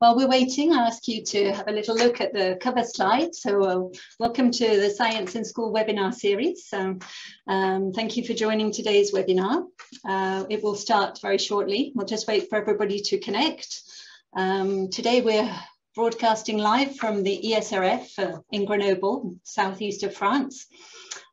While we're waiting, I ask you to have a little look at the cover slide. So welcome to the Science in School webinar series. Thank you for joining today's webinar. It will start very shortly. We'll just wait for everybody to connect. Today we're broadcasting live from the ESRF in Grenoble, southeast of France.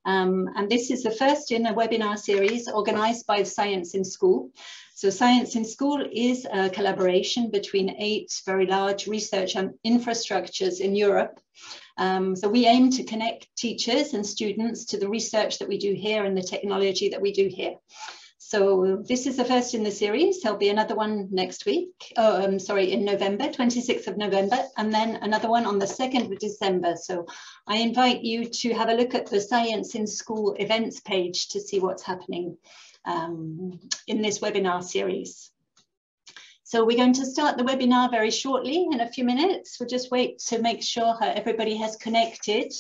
And this is the first in a webinar series organized by Science in School. So Science in School is a collaboration between 8 very large research infrastructures in Europe. So we aim to connect teachers and students to the research that we do here and the technology that we do here. So this is the first in the series. There'll be another one next week, in November, 26th of November, and then another one on the 2nd of December. So I invite you to have a look at the Science in School events page to see what's happening in this webinar series. So we're going to start the webinar very shortly in a few minutes. We'll just wait to make sure everybody has connected.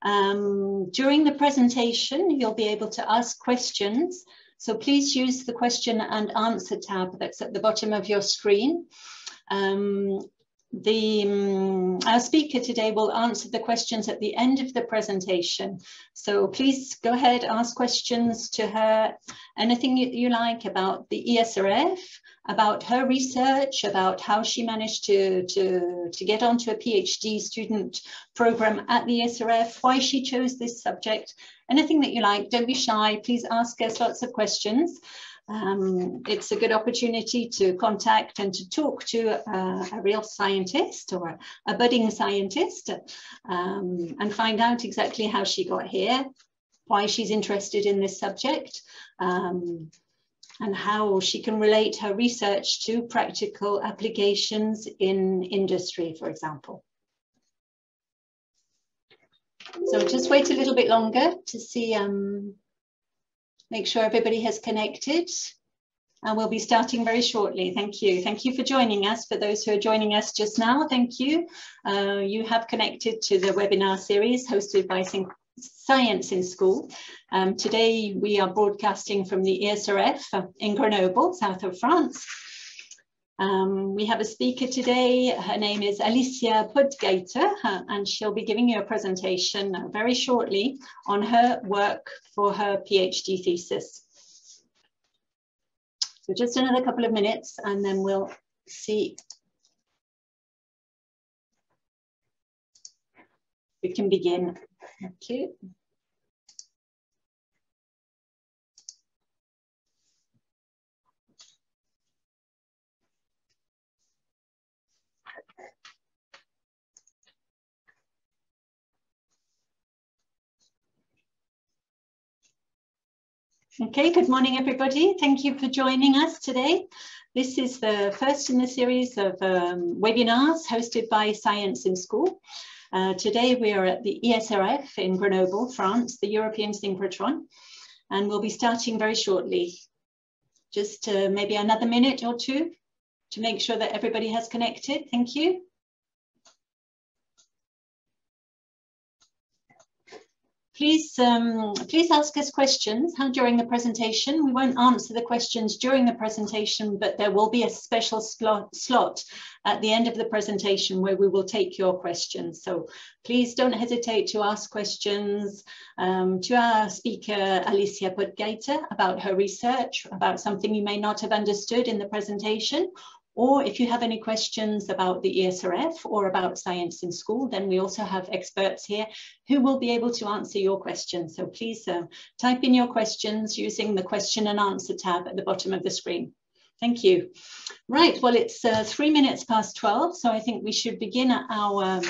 During the presentation, you'll be able to ask questions. So please use the question and answer tab that's at the bottom of your screen. Our speaker today will answer the questions at the end of the presentation. So please go ahead, ask questions to her, anything you like about the ESRF, about her research, about how she managed to get onto a PhD student program at the ESRF, why she chose this subject, anything that you like. Don't be shy, please ask us lots of questions. It's a good opportunity to contact and to talk to a real scientist or a budding scientist and find out exactly how she got here, why she's interested in this subject, and how she can relate her research to practical applications in industry, for example. So just wait a little bit longer to see, make sure everybody has connected, and we'll be starting very shortly. Thank you. Thank you for joining us. For those who are joining us just now, thank you. You have connected to the webinar series hosted by Science in School. Today we are broadcasting from the ESRF in Grenoble, south of France. We have a speaker today. Her name is Alicia Potgieter, and she'll be giving you a presentation very shortly on her work for her PhD thesis. So just another couple of minutes and then we'll see. We can begin. Thank you. Okay, good morning, everybody. Thank you for joining us today. This is the first in the series of webinars hosted by Science in School. Today we are at the ESRF in Grenoble, France, the European Synchrotron, and we'll be starting very shortly. Just maybe another minute or two to make sure that everybody has connected. Thank you. Please ask us questions during the presentation. We won't answer the questions during the presentation, but there will be a special slot at the end of the presentation where we will take your questions. So please don't hesitate to ask questions to our speaker, Alicia Potgieter, about her research, about something you may not have understood in the presentation. Or if you have any questions about the ESRF or about Science in School, then we also have experts here who will be able to answer your questions. So please type in your questions using the question and answer tab at the bottom of the screen. Thank you. Right, well, it's 3 minutes past 12, so I think we should begin our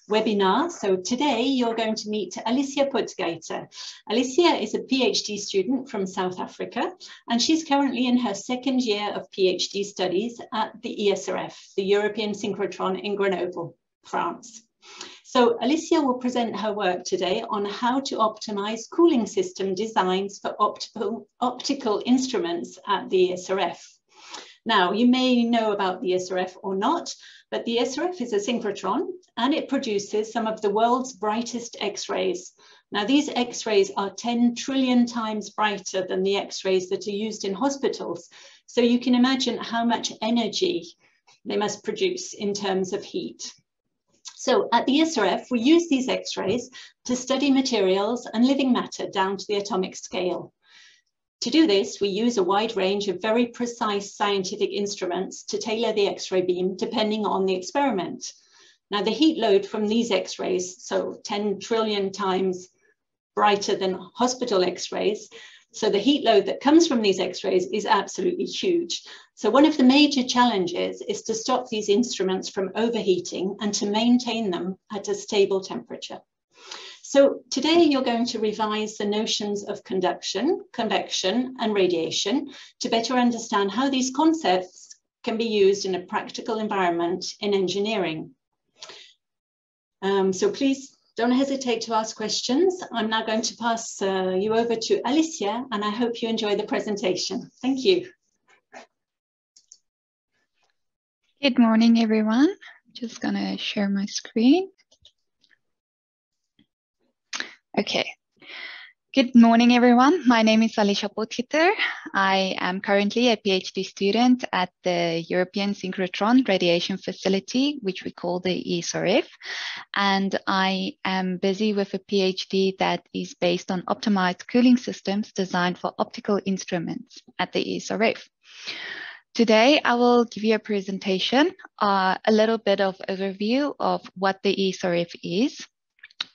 webinar. So today you're going to meet Alicia Potgieter. Alicia is a PhD student from South Africa, and she's currently in her 2nd year of PhD studies at the ESRF, the European Synchrotron in Grenoble, France. So Alicia will present her work today on how to optimize cooling system designs for optical instruments at the ESRF. Now, you may know about the ESRF or not, but the ESRF is a synchrotron and it produces some of the world's brightest X-rays. Now, these X-rays are 10 trillion times brighter than the X-rays that are used in hospitals. So you can imagine how much energy they must produce in terms of heat. So at the ESRF, we use these X-rays to study materials and living matter down to the atomic scale. To do this, we use a wide range of very precise scientific instruments to tailor the X-ray beam depending on the experiment. Now, the heat load from these X-rays, so 10 trillion times brighter than hospital X-rays, so the heat load that comes from these X-rays is absolutely huge. So one of the major challenges is to stop these instruments from overheating and to maintain them at a stable temperature. So today you're going to revise the notions of conduction, convection, and radiation to better understand how these concepts can be used in a practical environment in engineering. So please don't hesitate to ask questions. I'm now going to pass you over to Alicia, and I hope you enjoy the presentation. Thank you. Good morning, everyone. Just gonna share my screen. Okay. Good morning, everyone. My name is Alicia Potgieter. I am currently a PhD student at the European Synchrotron radiation facility, which we call the ESRF. And I am busy with a PhD that is based on optimized cooling systems designed for optical instruments at the ESRF. Today, I will give you a presentation, a little bit of overview of what the ESRF is,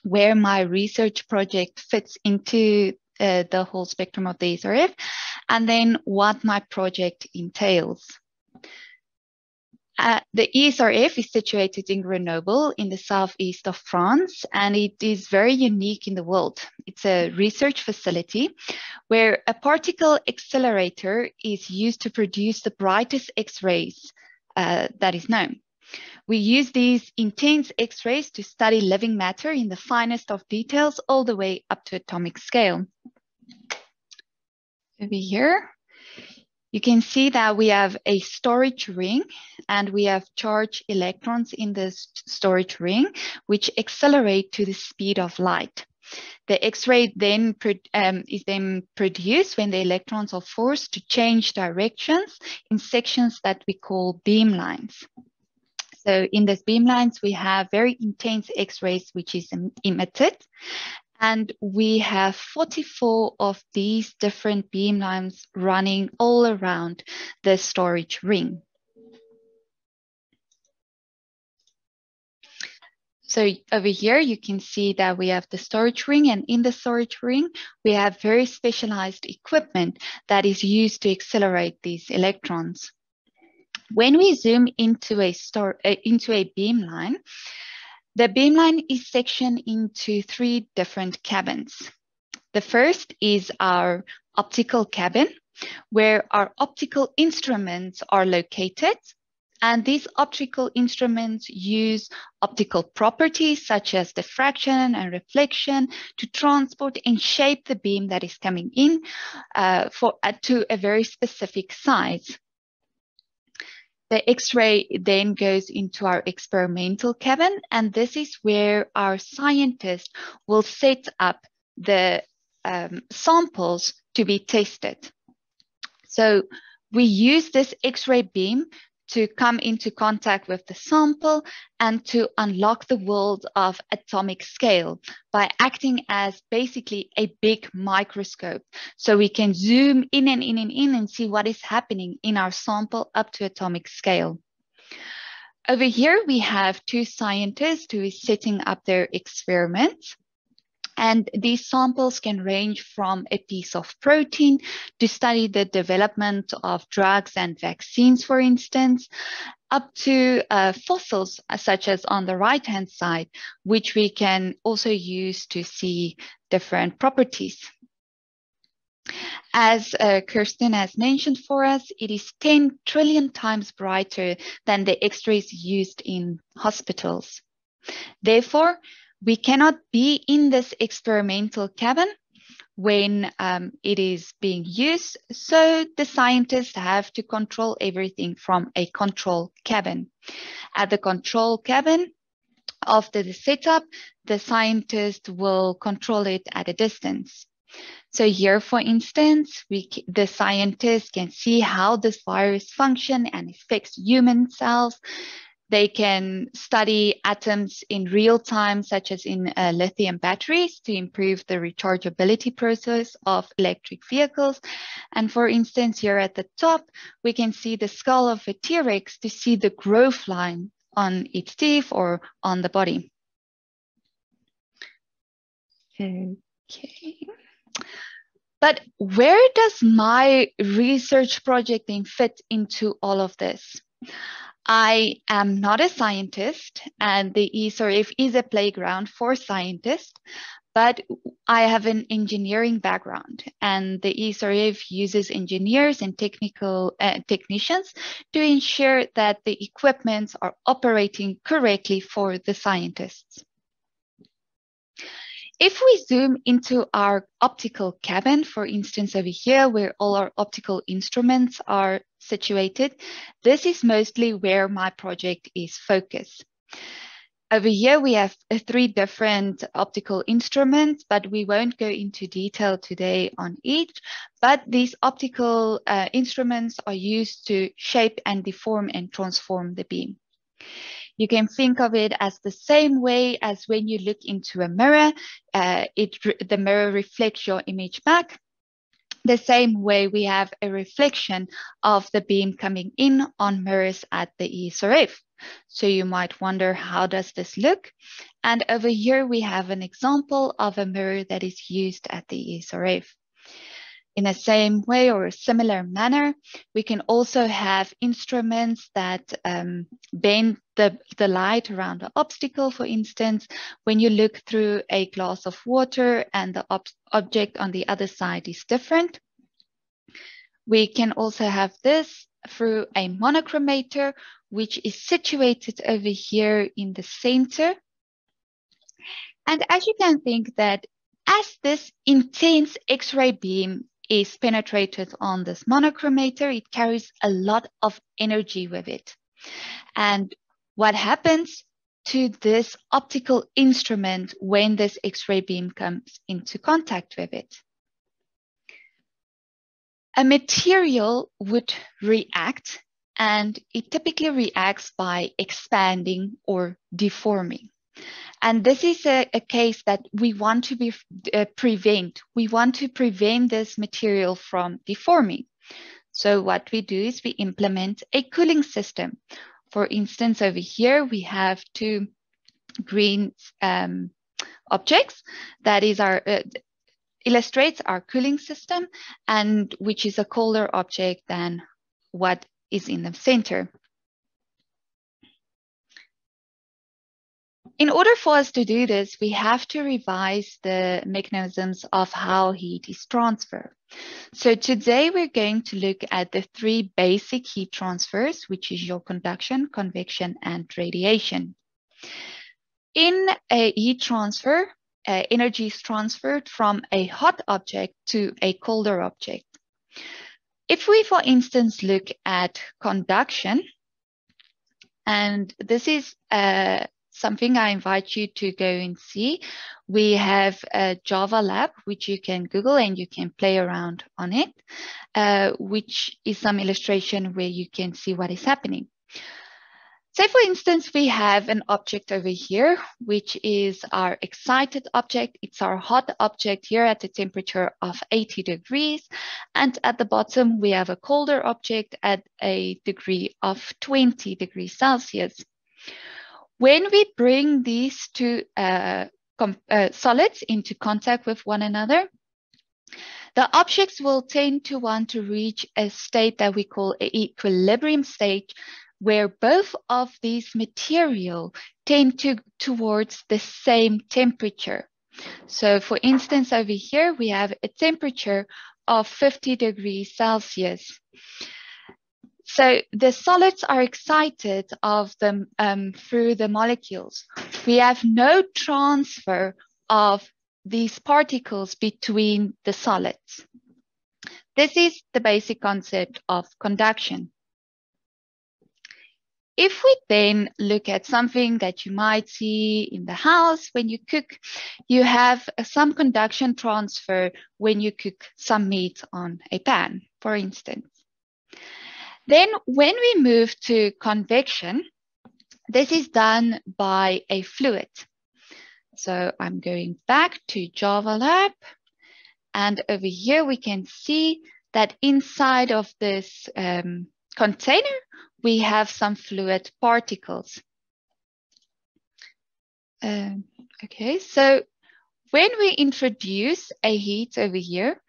where my research project fits into the whole spectrum of the ESRF, and then what my project entails. The ESRF is situated in Grenoble in the southeast of France, and it is very unique in the world. It's a research facility where a particle accelerator is used to produce the brightest X-rays that is known. We use these intense X-rays to study living matter in the finest of details, all the way up to atomic scale. Over here, you can see that we have a storage ring, and we have charged electrons in this storage ring, which accelerate to the speed of light. The X-ray then is then produced when the electrons are forced to change directions in sections that we call beamlines. So in these beamlines, we have very intense X-rays, which is emitted. And we have 44 of these different beamlines running all around the storage ring. So over here, you can see that we have the storage ring, and in the storage ring, we have very specialized equipment that is used to accelerate these electrons. When we zoom into a beamline, the beamline is sectioned into 3 different cabins. The first is our optical cabin, where our optical instruments are located. And these optical instruments use optical properties such as diffraction and reflection to transport and shape the beam that is coming in to a very specific size. The X-ray then goes into our experimental cabin, and this is where our scientists will set up the samples to be tested. So we use this X-ray beam to come into contact with the sample and to unlock the world of atomic scale by acting as basically a big microscope. So we can zoom in and in and in and see what is happening in our sample up to atomic scale. Over here, we have 2 scientists who is setting up their experiments. And these samples can range from a piece of protein to study the development of drugs and vaccines, for instance, up to fossils, such as on the right-hand side, which we can also use to see different properties. As Kirsten has mentioned for us, it is 10 trillion times brighter than the X-rays used in hospitals. Therefore, we cannot be in this experimental cabin when it is being used, so the scientists have to control everything from a control cabin. At the control cabin, after the setup, the scientist will control it at a distance. So here, for instance, the scientists can see how this virus functions and affects human cells. They can study atoms in real time, such as in lithium batteries, to improve the rechargeability process of electric vehicles. And for instance, here at the top, we can see the skull of a T-Rex to see the growth line on its teeth or on the body. Okay. But where does my research project then fit into all of this? I am not a scientist, and the ESRF is a playground for scientists, but I have an engineering background, and the ESRF uses engineers and technicians to ensure that the equipment are operating correctly for the scientists. If we zoom into our optical cabin, for instance, over here, where all our optical instruments are situated, this is mostly where my project is focused. Over here, we have 3 different optical instruments, but we won't go into detail today on each. But these optical instruments are used to shape and deform and transform the beam. You can think of it as the same way as when you look into a mirror, the mirror reflects your image back. The same way we have a reflection of the beam coming in on mirrors at the ESRF. So you might wonder, how does this look? And over here, we have an example of a mirror that is used at the ESRF. In the same way or a similar manner, we can also have instruments that bend the light around the obstacle. For instance, when you look through a glass of water and the object on the other side is different. We can also have this through a monochromator, which is situated over here in the center. And as you can think that as this intense X-ray beam is penetrated on this monochromator, it carries a lot of energy with it. And what happens to this optical instrument when this X-ray beam comes into contact with it? A material would react, and it typically reacts by expanding or deforming. And this is a case that we want to prevent. We want to prevent this material from deforming. So what we do is we implement a cooling system. For instance, over here, we have 2 green objects. That is illustrates our cooling system, and which is a colder object than what is in the center. In order for us to do this, we have to revise the mechanisms of how heat is transferred. So today we're going to look at the 3 basic heat transfers, which is your conduction, convection, and radiation. In a heat transfer, energy is transferred from a hot object to a colder object. If we, for instance, look at conduction, and this is something I invite you to go and see. We have a Java lab, which you can Google and you can play around on it, which is some illustration where you can see what is happening. Say, for instance, we have an object over here, which is our excited object. It's our hot object here at a temperature of 80 degrees. And at the bottom, we have a colder object at a degree of 20 degrees Celsius. When we bring these 2 solids into contact with one another, the objects will tend to want to reach a state that we call an equilibrium state, where both of these material tend towards the same temperature. So for instance, over here, we have a temperature of 50 degrees Celsius. So the solids are excited of them through the molecules. We have no transfer of these particles between the solids. This is the basic concept of conduction. If we then look at something that you might see in the house when you cook, you have some conduction transfer when you cook some meat on a pan, for instance. Then when we move to convection, this is done by a fluid. So I'm going back to Java Lab, and over here we can see that inside of this container, we have some fluid particles. Okay, so when we introduce a heat over here,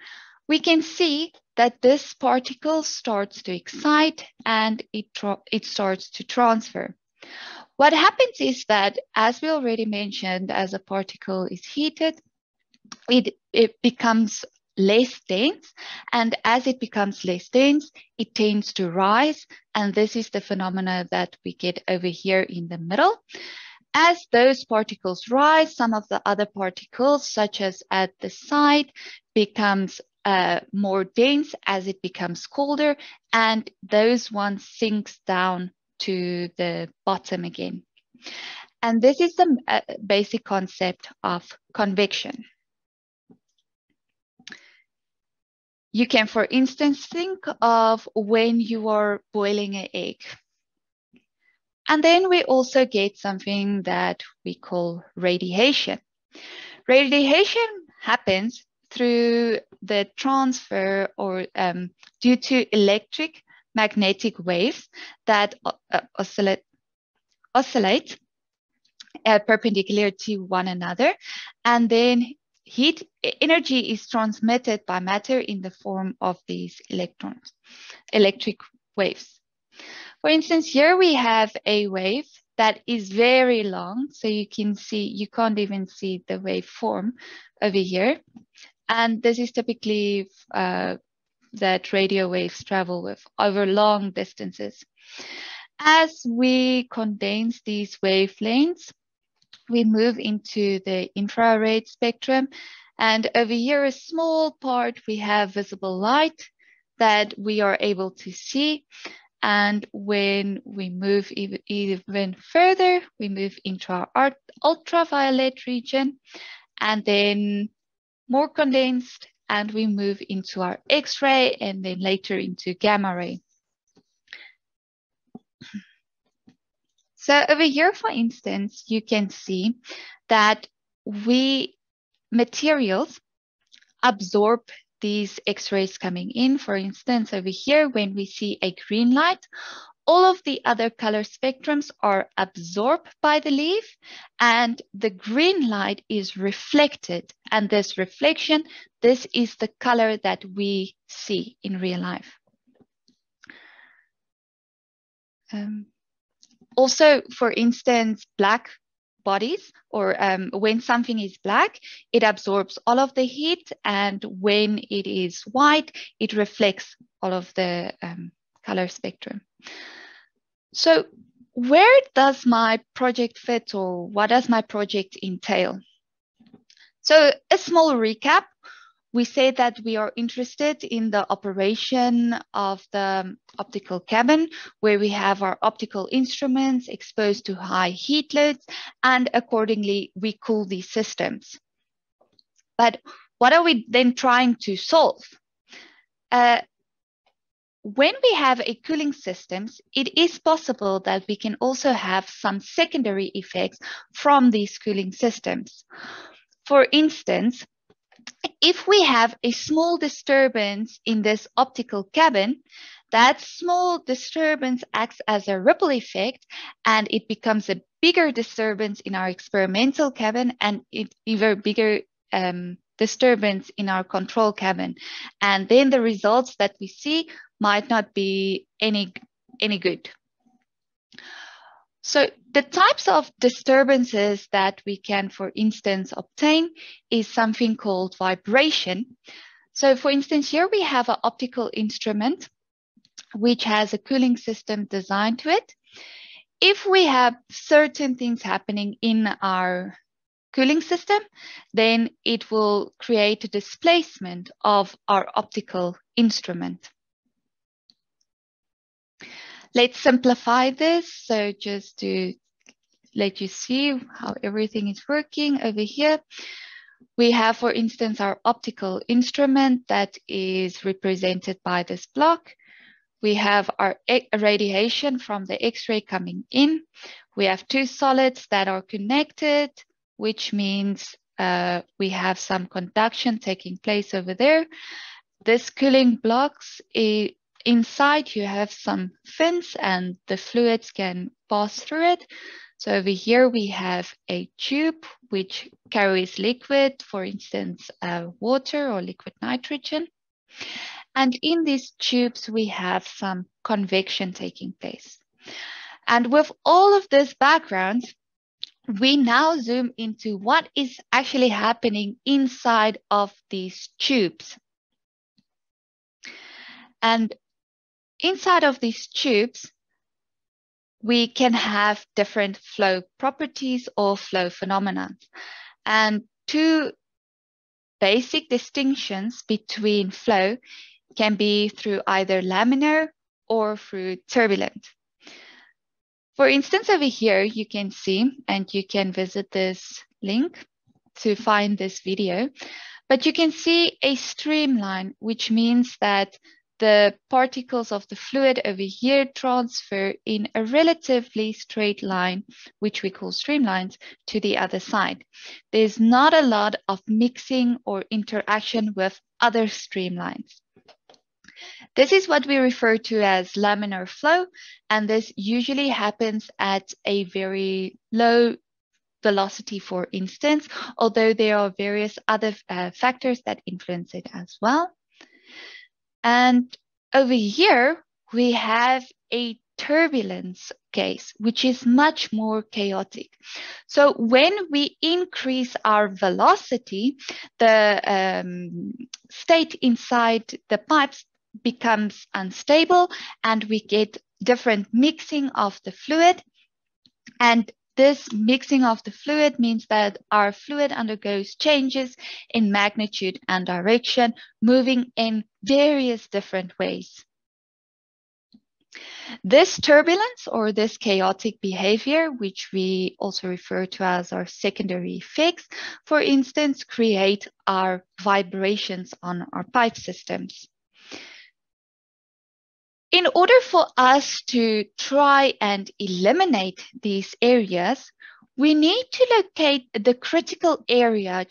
we can see that this particle starts to excite and it starts to transfer. What happens is that, as we already mentioned, as a particle is heated, it becomes less dense, and as it becomes less dense, it tends to rise, and this is the phenomena that we get over here in the middle. As those particles rise, some of the other particles, such as at the side, becomes more dense as it becomes colder, and those ones sinks down to the bottom again. And this is the basic concept of convection. You can, for instance, think of when you are boiling an egg. And then we also get something that we call radiation. Radiation happens through the transfer or due to electric magnetic waves that oscillate perpendicular to one another, and then heat energy is transmitted by matter in the form of these electrons, electric waves. For instance, here we have a wave that is very long, so you can't even see the waveform over here. And this is typically that radio waves travel with over long distances. As we condense these wavelengths, we move into the infrared spectrum, and over here, a small part, we have visible light that we are able to see. And when we move even further, we move into our ultraviolet region, and then more condensed, and we move into our X-ray, and then later into gamma ray. So over here, for instance, you can see that materials absorb these X-rays coming in. For instance, over here, when we see a green light, all of the other color spectrums are absorbed by the leaf, and the green light is reflected. And this reflection, this is the color that we see in real life. Also, for instance, black bodies, or when something is black, it absorbs all of the heat, and when it is white, it reflects all of the color spectrum. So where does my project fit, or what does my project entail? So a small recap. We said that we are interested in the operation of the optical cabin, where we have our optical instruments exposed to high heat loads, and accordingly, we cool these systems. But what are we then trying to solve? When we have a cooling systems, it is possible that we can also have some secondary effects from these cooling systems. For instance, if we have a small disturbance in this optical cabin, that small disturbance acts as a ripple effect, and it becomes a bigger disturbance in our experimental cabin, and even bigger disturbance in our control cabin. And then the results that we see might not be any good. So the types of disturbances that we can, for instance, obtain is something called vibration. So for instance, here we have an optical instrument which has a cooling system designed to it. If we have certain things happening in our cooling system, then it will create a displacement of our optical instrument. Let's simplify this. So just to let you see how everything is working over here. We have, for instance, our optical instrument that is represented by this block. We have our radiation from the X-ray coming in. We have two solids that are connected, which means we have some conduction taking place over there. This cooling blocks, inside you have some fins and the fluids can pass through it. So over here we have a tube which carries liquid, for instance, water or liquid nitrogen. And in these tubes, we have some convection taking place. And with all of this background, we now zoom into what is actually happening inside of these tubes. And inside of these tubes, we can have different flow properties or flow phenomena. And two basic distinctions between flow can be through either laminar or through turbulent. For instance, over here, you can see, and you can visit this link to find this video, but you can see a streamline, which means that the particles of the fluid over here transfer in a relatively straight line, which we call streamlines, to the other side. There's not a lot of mixing or interaction with other streamlines. This is what we refer to as laminar flow, and this usually happens at a very low velocity, for instance, although there are various other factors that influence it as well. And over here, we have a turbulence case, which is much more chaotic. So when we increase our velocity, the state inside the pipes becomes unstable and we get different mixing of the fluid. And this mixing of the fluid means that our fluid undergoes changes in magnitude and direction, moving in various different ways. This turbulence or this chaotic behavior, which we also refer to as our secondary effects, for instance, create our vibrations on our pipe systems. In order for us to try and eliminate these areas, we need to locate the critical areas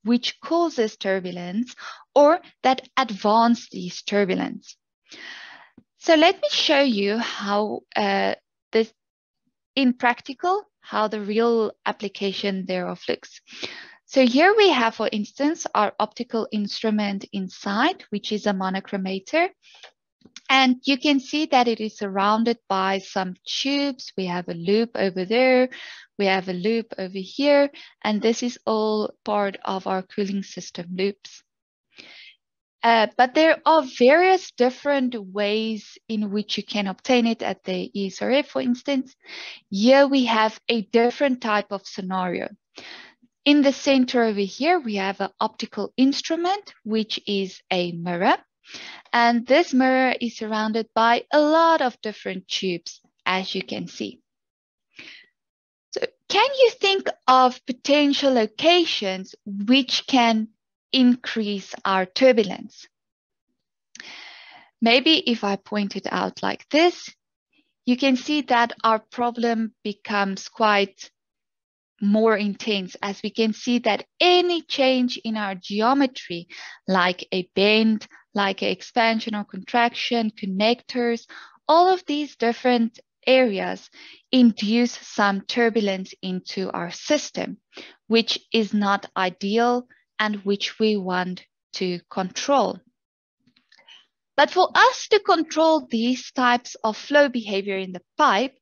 which causes turbulence or that advance these turbulence. So let me show you how this in practical, how the real application thereof looks. So here we have, for instance, our optical instrument inside, which is a monochromator. And you can see that it is surrounded by some tubes. We have a loop over there. We have a loop over here. And this is all part of our cooling system loops. But there are various different ways in which you can obtain it at the ESRF, for instance. Here we have a different type of scenario. In the center over here, we have an optical instrument, which is a mirror. And this mirror is surrounded by a lot of different tubes, as you can see. So can you think of potential locations which can increase our turbulence? Maybe if I point it out like this, you can see that our problem becomes quite more intense, as we can see that any change in our geometry, like a bend, like an expansion or contraction, connectors, all of these different areas induce some turbulence into our system, which is not ideal and which we want to control. But for us to control these types of flow behavior in the pipe,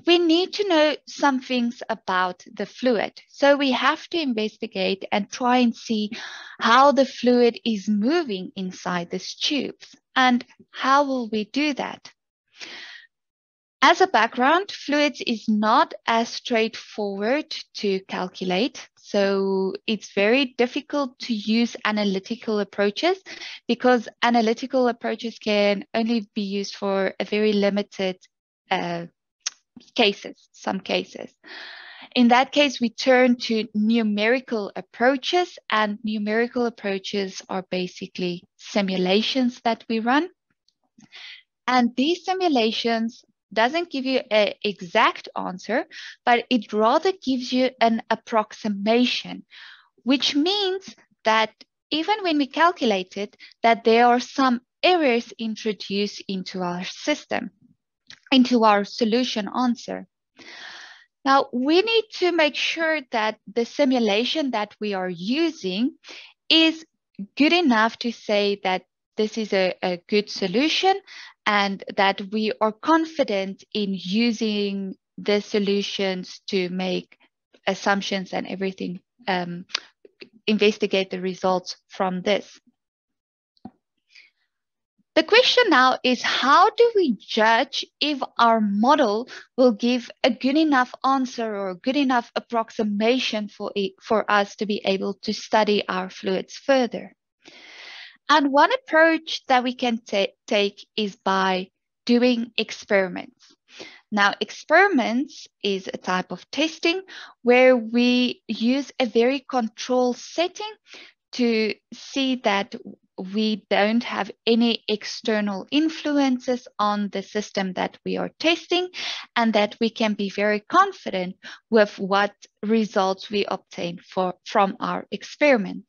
we need to know some things about the fluid. So we have to investigate and try and see how the fluid is moving inside these tubes. And how will we do that? As a background, fluids is not as straightforward to calculate. So it's very difficult to use analytical approaches because analytical approaches can only be used for a very limited some cases. In that case, we turn to numerical approaches, and numerical approaches are basically simulations that we run. And these simulations doesn't give you an exact answer, but it rather gives you an approximation, which means that even when we calculate it, that there are some errors introduced into our system, into our solution answer. Now, we need to make sure that the simulation that we are using is good enough to say that this is a good solution and that we are confident in using the solutions to make assumptions and everything, investigate the results from this. The question now is, how do we judge if our model will give a good enough answer or a good enough approximation for us to be able to study our fluids further? And one approach that we can take is by doing experiments. Now, experiments is a type of testing where we use a very controlled setting to see that we don't have any external influences on the system that we are testing, and that we can be very confident with what results we obtain from our experiment.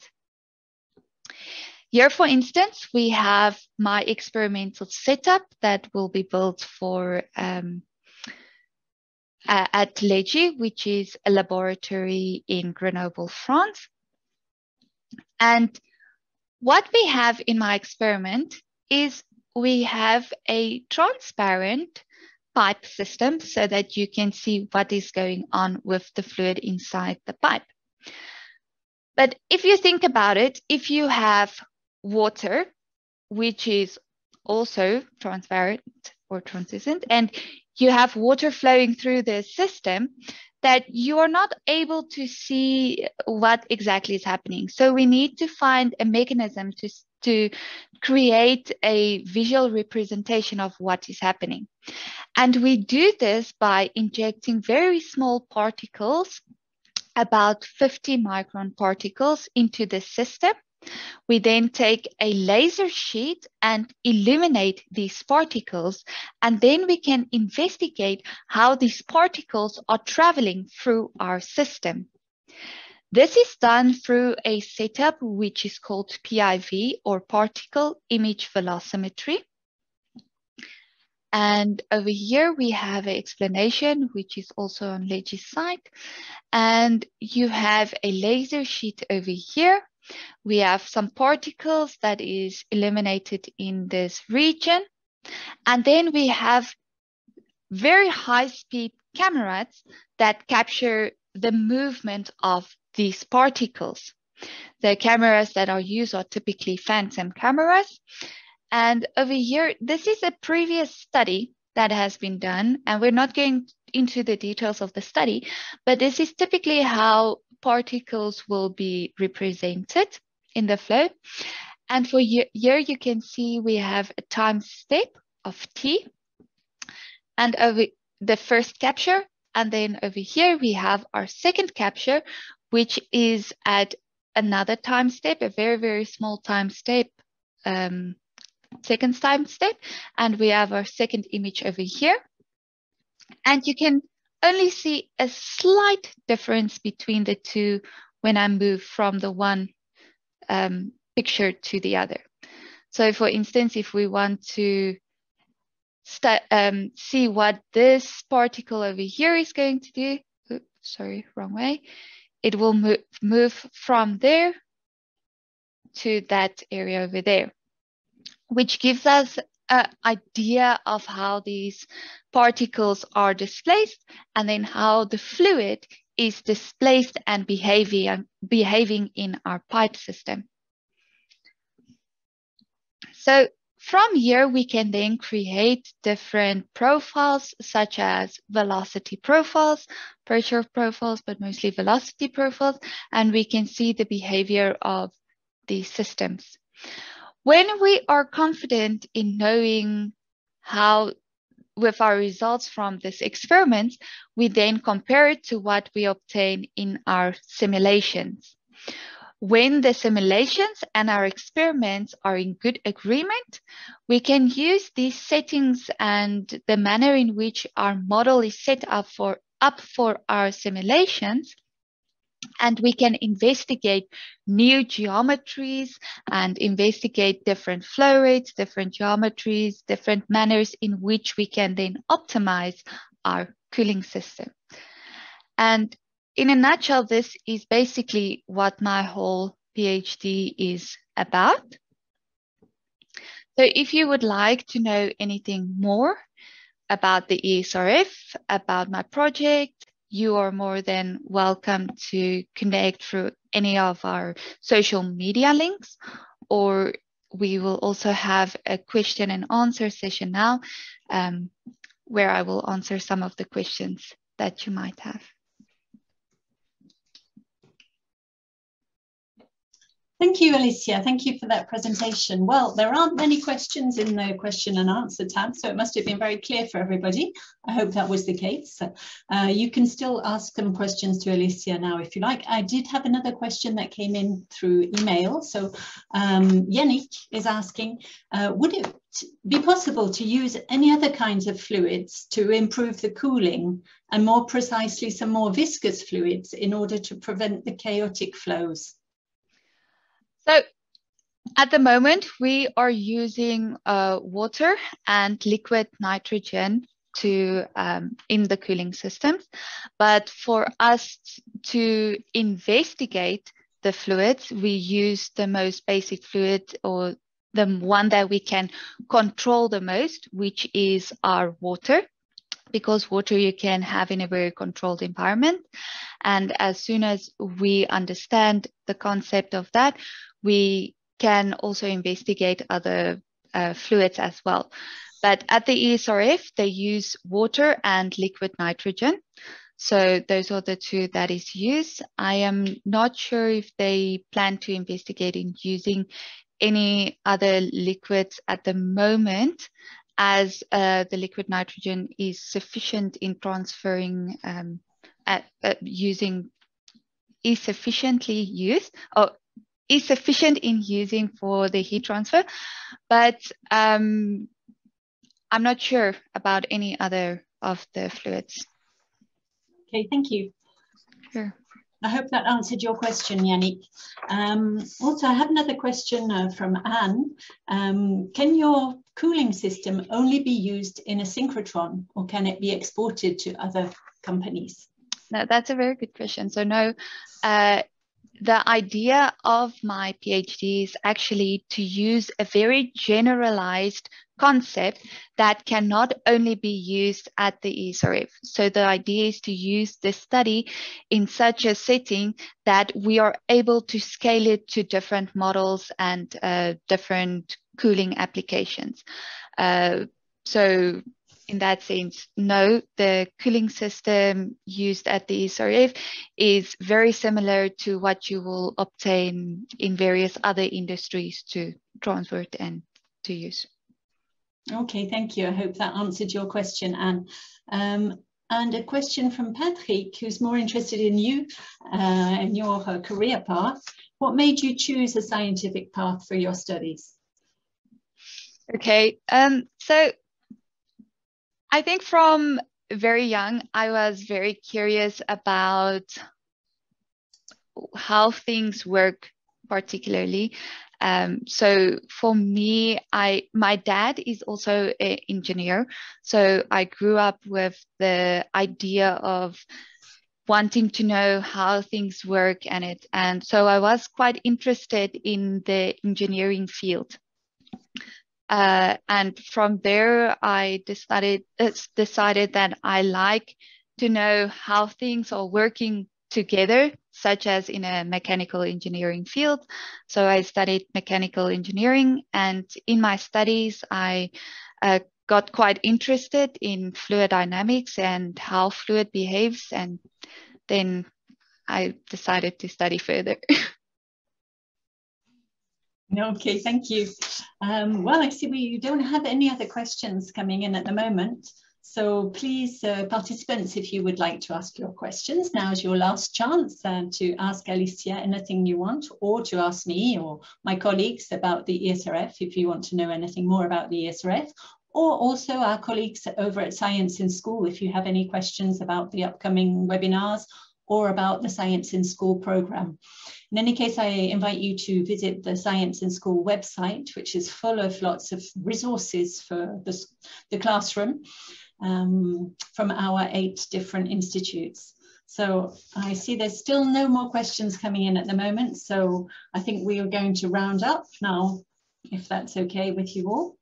Here, for instance, we have my experimental setup that will be built for at Legi, which is a laboratory in Grenoble, France. And what we have in my experiment is we have a transparent pipe system so that you can see what is going on with the fluid inside the pipe. But if you think about it, if you have water, which is also transparent or translucent, and you have water flowing through the system, that you are not able to see what exactly is happening. So we need to find a mechanism to create a visual representation of what is happening. And we do this by injecting very small particles, about 50 micron particles, into the system. We then take a laser sheet and illuminate these particles, and then we can investigate how these particles are traveling through our system. This is done through a setup which is called PIV, or particle image velocimetry. And over here we have an explanation which is also on Legi's site. And you have a laser sheet over here. We have some particles that is illuminated in this region. And then we have very high-speed cameras that capture the movement of these particles. The cameras that are used are typically phantom cameras. And over here, this is a previous study that has been done, and we're not going into the details of the study, but this is typically how particles will be represented in the flow. And for here you can see we have a time step of t, and over the first capture, and then over here we have our second capture, which is at another time step, a very, very small time step, second time step, and we have our second image over here. And you can only see a slight difference between the two when I move from the one picture to the other. So for instance, if we want to see what this particle over here is going to do, oops, sorry, wrong way, it will move from there to that area over there, which gives us an idea of how these particles are displaced, and then how the fluid is displaced and behaving in our pipe system. So From here, we can then create different profiles, such as velocity profiles, pressure profiles, but mostly velocity profiles, and we can see the behavior of these systems. When we are confident in knowing how, with our results from this experiment, we then compare it to what we obtain in our simulations. When the simulations and our experiments are in good agreement, we can use these settings and the manner in which our model is set up for our simulations, and we can investigate new geometries and investigate different flow rates, different geometries, different manners in which we can then optimize our cooling system. And in a nutshell, this is basically what my whole PhD is about. So if you would like to know anything more about the ESRF, about my project, you are more than welcome to connect through any of our social media links, or we will also have a question and answer session now, where I will answer some of the questions that you might have. Thank you, Alicia. Thank you for that presentation. Well, there aren't many questions in the question and answer tab, so it must have been very clear for everybody. I hope that was the case. You can still ask some questions to Alicia now if you like. I did have another question that came in through email. So Yannick is asking, would it be possible to use any other kinds of fluids to improve the cooling, and more precisely some more viscous fluids, in order to prevent the chaotic flows? So at the moment, we are using water and liquid nitrogen to in the cooling systems. But for us to investigate the fluids, we use the most basic fluid, or the one that we can control the most, which is our water, because water you can have in a very controlled environment. And as soon as we understand the concept of that, we can also investigate other fluids as well. But at the ESRF, they use water and liquid nitrogen. So those are the two that is used. I am not sure if they plan to investigate in using any other liquids at the moment, as the liquid nitrogen is sufficient in transferring, is sufficient in using for the heat transfer, but I'm not sure about any other of the fluids. Okay, thank you. Sure. I hope that answered your question, Yannick. Also, I have another question from Anne. Can your cooling system only be used in a synchrotron, or can it be exported to other companies? No, that's a very good question. So no, the idea of my PhD is actually to use a very generalized concept that can not only be used at the ESRF. So the idea is to use this study in such a setting that we are able to scale it to different models and different cooling applications. So in that sense, no, the cooling system used at the ESRF is very similar to what you will obtain in various other industries to transport and to use. Okay, thank you. I hope that answered your question, Anne. And a question from Patrick, who's more interested in you and your career path. What made you choose a scientific path for your studies? Okay, so I think from very young, I was very curious about how things work particularly. So for me, my dad is also an engineer. So I grew up with the idea of wanting to know how things work and so I was quite interested in the engineering field. And from there, I decided that I like to know how things are working together, such as in a mechanical engineering field. So I studied mechanical engineering, and in my studies, I got quite interested in fluid dynamics and how fluid behaves, and then I decided to study further. Okay, thank you. Well, I see we don't have any other questions coming in at the moment. So please, participants, if you would like to ask your questions, now is your last chance to ask Alicia anything you want, or to ask me or my colleagues about the ESRF if you want to know anything more about the ESRF, or also our colleagues over at Science in School if you have any questions about the upcoming webinars or about the Science in School program. In any case, I invite you to visit the Science in School website, which is full of lots of resources for the classroom from our 8 different institutes. So I see there's still no more questions coming in at the moment. So I think we are going to round up now, if that's okay with you all.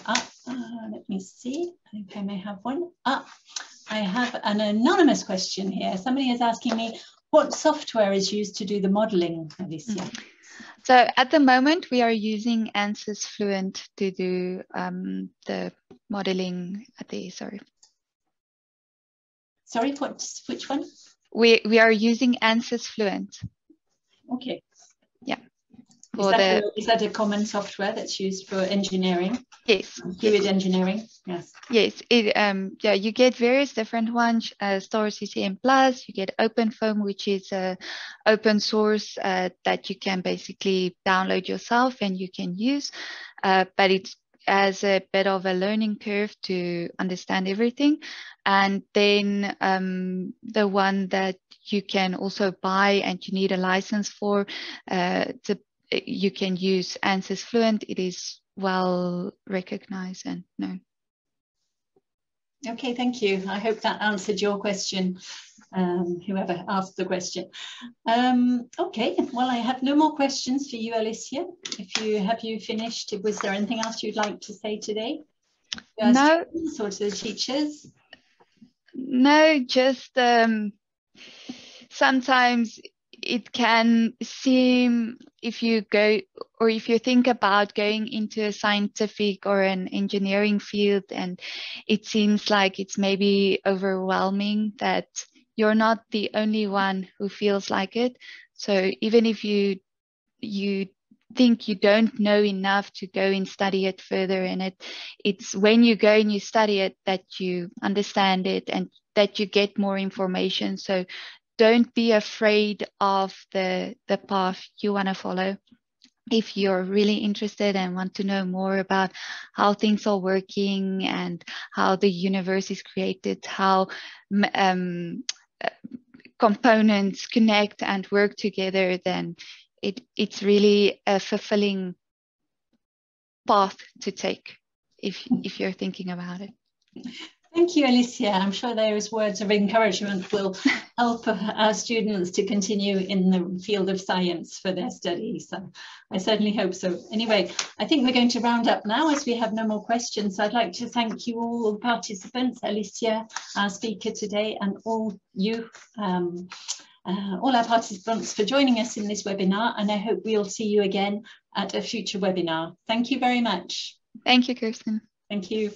Let me see, I think I may have one. I have an anonymous question here. Somebody is asking me, what software is used to do the modeling, Alicia? So at the moment, we are using ANSYS Fluent to do the modeling at the ESRF. Sorry, which one? We are using ANSYS Fluent. Okay. Yeah. Is that a common software that's used for engineering? Yes. Fluid engineering, yes. Yes, yeah, you get various different ones, Star CCM+, you get OpenFOAM, which is open source that you can basically download yourself and you can use, but it's as a bit of a learning curve to understand everything. And then the one that you can also buy and you need a license for, you can use ANSYS Fluent. It is well recognized and known. Okay, thank you. I hope that answered your question, whoever asked the question. Okay, well, I have no more questions for you, Alicia. Have you finished? Was there anything else you'd like to say today? No. Students or to the teachers? No, just sometimes it can seem, if you go or if you think about going into a scientific or an engineering field, and it seems like it's maybe overwhelming, that you're not the only one who feels like it. So even if you think you don't know enough to go and study it further, and it's when you go and you study it that you understand it and that you get more information. So don't be afraid of the path you want to follow. If you're really interested and want to know more about how things are working and how the universe is created, how components connect and work together, then it's really a fulfilling path to take if you're thinking about it. Thank you, Alicia. I'm sure those words of encouragement will help our students to continue in the field of science for their studies. So I certainly hope so. Anyway, I think we're going to round up now as we have no more questions. So I'd like to thank you all the participants, Alicia, our speaker today, and all you, all our participants for joining us in this webinar. And I hope we'll see you again at a future webinar. Thank you very much. Thank you, Kirsten. Thank you.